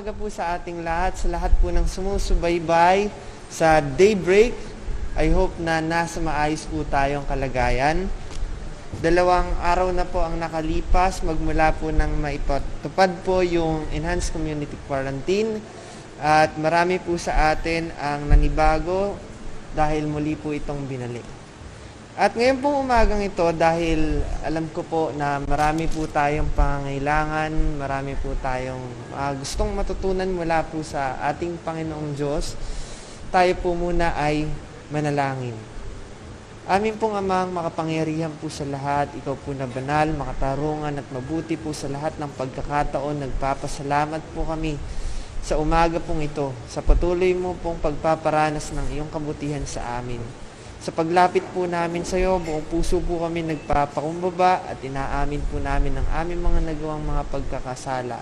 umaga po sa ating lahat, sa lahat po ng sumusubaybay sa Daybreak. I hope na nasa maayos po tayong kalagayan. 2 araw na po ang nakalipas magmula po nang maipatupad po yung Enhanced Community Quarantine. At marami po sa atin ang nanibago dahil muli po itong binalik. At ngayon pong umagang ito, dahil alam ko po na marami po tayong pangangailangan, marami po tayong gustong matutunan mula po sa ating Panginoong Diyos, tayo po muna ay manalangin. Amin pong Amang makapangyarihan po sa lahat, ikaw po na banal, makatarungan at mabuti po sa lahat ng pagkakataon, nagpapasalamat po kami sa umaga pong ito, sa patuloy mo pong pagpaparanas ng iyong kabutihan sa amin. Sa paglapit po namin sa iyo, buong puso po kami nagpapakumbaba at inaamin po namin ang aming mga nagawang mga pagkakasala.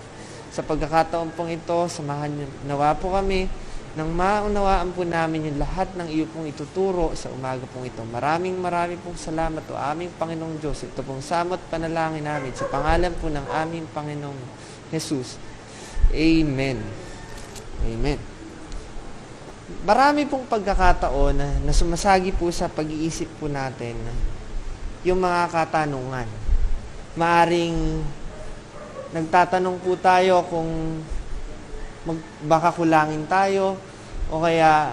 Sa pagkakataon pong ito, samahan niyo nawa po kami nang maunawaan po namin yung lahat ng iyo pong ituturo sa umaga pong ito. Maraming pong salamat o aming Panginoong Diyos. Ito pong samot panalangin namin sa pangalan po ng aming Panginoong Jesus. Amen. Amen. Marami pong pagkakataon na sumasagi po sa pag-iisip po natin yung mga katanungan. Maaring nagtatanong po tayo kung baka kulangin tayo o kaya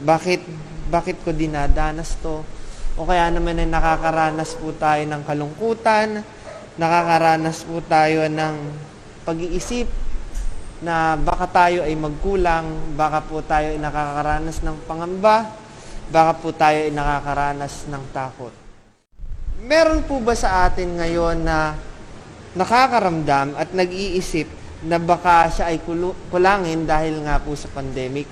bakit ko dinadanas to o kaya naman ay nakakaranas po tayo ng kalungkutan, nakakaranas po tayo ng pag-iisip na baka tayo ay magkulang, baka po tayo ay nakakaranas ng pangamba, baka po tayo ay nakakaranas ng takot. Meron po ba sa atin ngayon na nakakaramdam at nag-iisip na baka siya ay kulangin dahil nga po sa pandemic?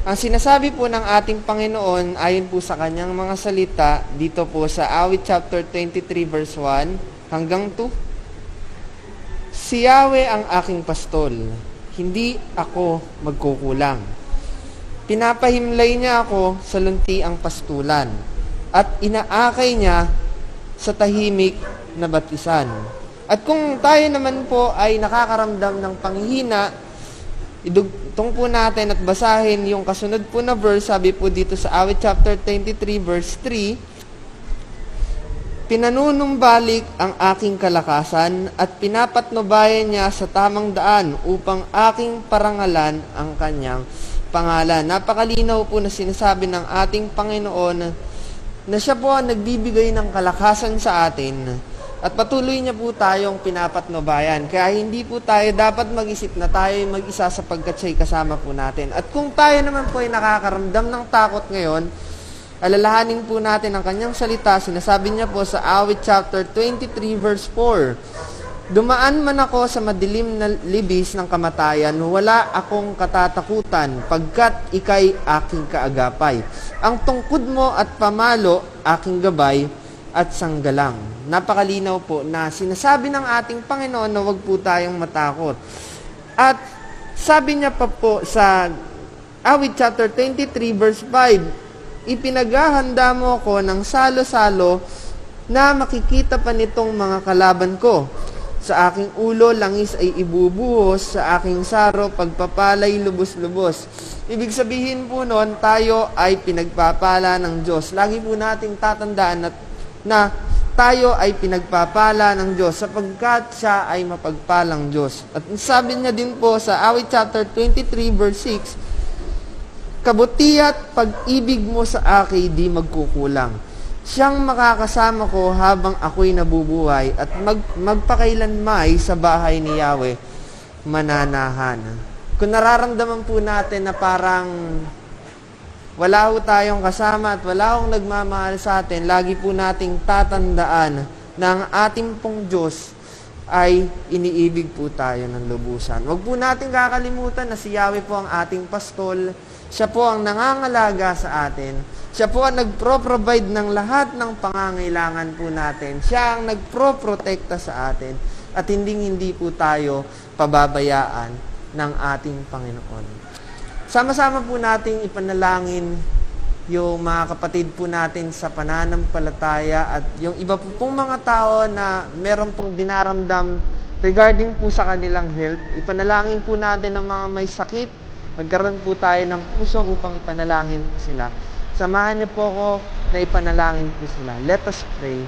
Ang sinasabi po ng ating Panginoon ayon po sa kanyang mga salita dito po sa Awit chapter 23 verse 1 hanggang 2. Si Yahweh ang aking pastol, hindi ako magkukulang. Pinapahimlay niya ako sa luntiang pastulan at inaakay niya sa tahimik na batisan. At kung tayo naman po ay nakakaramdam ng panghihina, idugtong po natin at basahin yung kasunod po na verse, sabi po dito sa Awit chapter 23 verse 3, pinanunumbalik ang aking kalakasan at pinapatnubayan niya sa tamang daan upang aking parangalan ang kanyang pangalan. Napakalinaw po na sinasabi ng ating Panginoon na siya po ang nagbibigay ng kalakasan sa atin at patuloy niya po tayong pinapatnubayan. Kaya hindi po tayo dapat mag-isip na tayo mag-isa sapagkat siya'y kasama po natin. At kung tayo naman po ay nakakaramdam ng takot ngayon, alalahanin po natin ang kanyang salita. Sinasabi niya po sa Awit chapter 23 verse 4, dumaan man ako sa madilim na libis ng kamatayan, wala akong katatakutan, pagkat ika'y aking kaagapay. Ang tungkod mo at pamalo, aking gabay at sanggalang. Napakalinaw po na sinasabi ng ating Panginoon na huwag po tayong matakot. At sabi niya pa po sa Awit chapter 23 verse 5, ipinaghahanda mo ko ng salo-salo na makikita pa nitong mga kalaban ko. Sa aking ulo, langis ay ibubuhos, sa aking saro, pagpapalay lubos-lubos. Ibig sabihin po noon, tayo ay pinagpapala ng Diyos. Lagi po nating tatandaan na tayo ay pinagpapala ng Diyos sapagkat siya ay mapagpalang Diyos. At sabi niya din po sa Awit chapter 23 verse 6, kabuti at pag-ibig mo sa akin di magkukulang. Siyang makakasama ko habang ako'y nabubuhay at magpakailanmay sa bahay ni Yahweh mananahan. Kung nararamdaman po natin na parang wala ho tayong kasama at wala hong nagmamahal sa atin, lagi po nating tatandaan na ang ating pong Diyos ay iniibig po tayo ng lubusan. Huwag po natin kakalimutan na si Yahweh po ang ating pastol. Siya po ang nangangalaga sa atin. Siya po ang nagpro-provide ng lahat ng pangangailangan po natin. Siya ang nagpro-protekta sa atin. At hindi po tayo pababayaan ng ating Panginoon. Sama-sama po nating ipanalangin yung mga kapatid po natin sa pananampalataya at yung iba po pong mga tao na meron pong dinaramdam regarding po sa kanilang health, ipanalangin po natin ang mga may sakit. Magkaroon po tayo ng puso upang ipanalangin po sila. Samahan niyo po ako na ipanalangin po sila. Let us pray.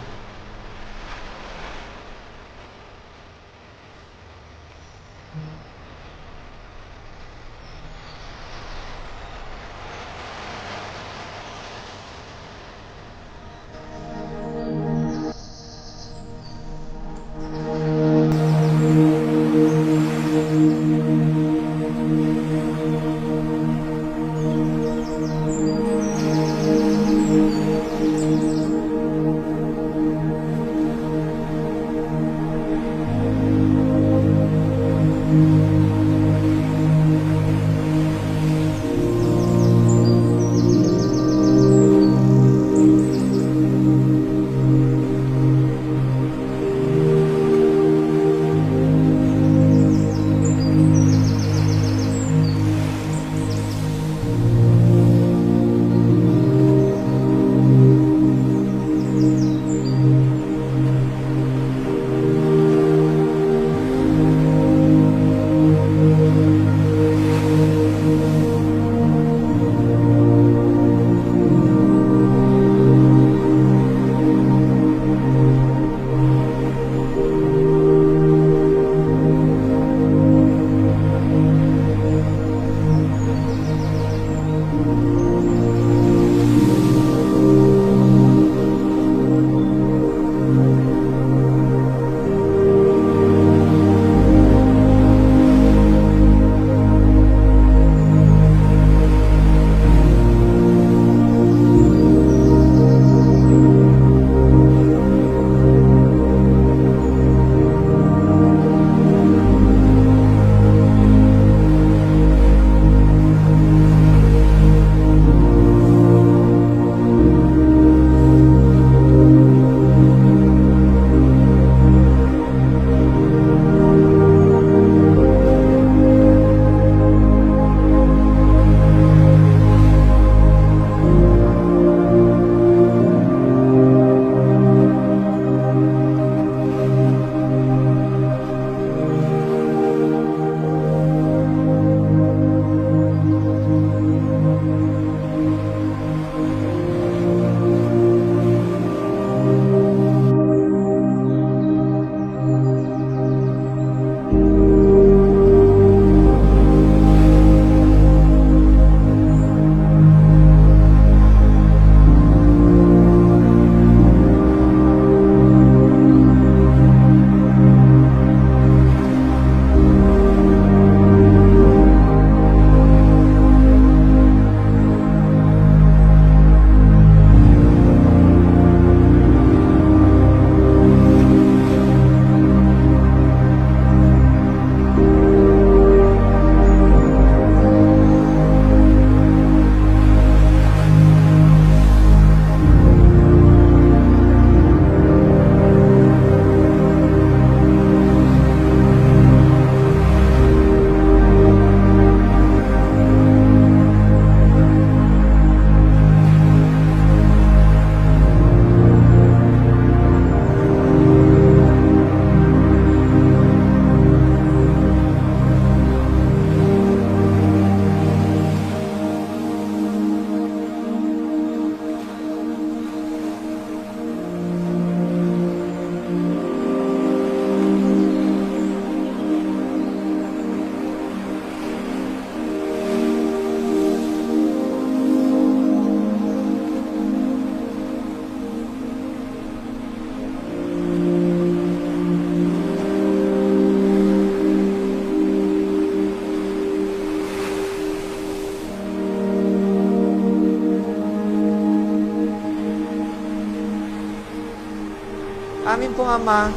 Amin pong Ama,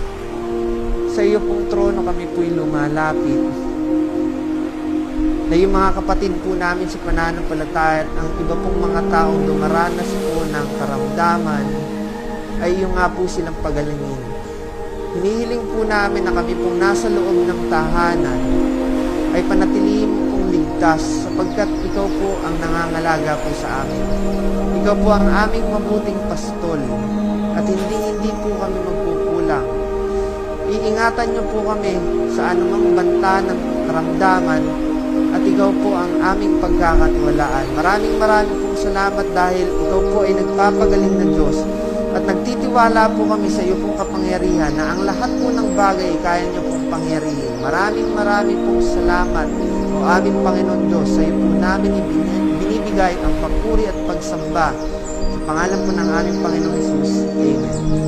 sa iyo pong trono kami po'y lumalapit. Na yung mga kapatid po namin sa pananampalataya at ang iba pong mga taong dumaranas po ng karamdaman ay yung nga po silang pagalingin. Hinihiling po namin na kami pong nasa loob ng tahanan ay panatilihin mo pong ligtas sapagkat ikaw po ang nangangalaga po sa amin. Ikaw po ang aming mabuting pastol at hindi po kami magkukulang. Iingatan niyo po kami sa anumang banta ng karamdaman at ikaw po ang aming pagkakatiwalaan. Maraming pong salamat dahil ikaw po ay nagpapagaling na Diyos at nagtitiwala po kami sa iyo pong kapangyarihan na ang lahat po ng bagay kaya niyo pong pangyarihin. Maraming pong salamat o aming Panginoon Diyos. Sa iyo po namin binibigay ang papuri at pagsamba sa pangalan po ng aming Panginoong Jesus. Amen.